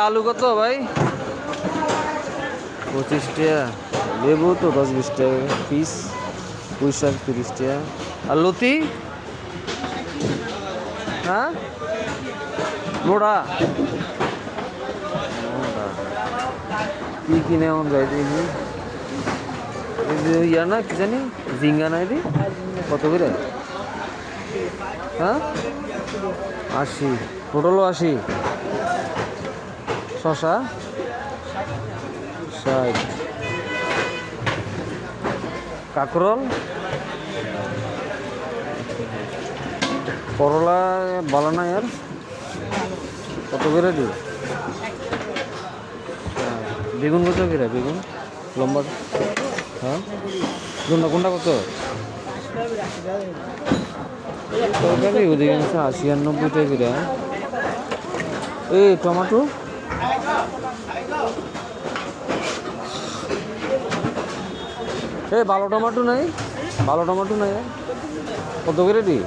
আলু কত ভাই? 25 টাকা। লেবু তো 10-20 টাকা পিস। পুঁই শাক 30 টাকা। আর লতি? হ্যাঁ, মোড়া মোড়া কি কিনে এমন যায় দেখি? ইয়া না কি জানি জিঙ্গা না এদি কত করে? হ্যাঁ, 80। পটলও 80। শশা 60। কাঁকরোল, করলা ভালো না यार, কত করে দি? বেগুন কত করে? বেগুন লম্বা? হ্যাঁ, কোনটা কোনটা কত? তরকারি ওদিকে 80-90 টাকা করে। এই টমেটো ভালো টমেটো নাই? ভালো টমেটো নাই কত করে দি?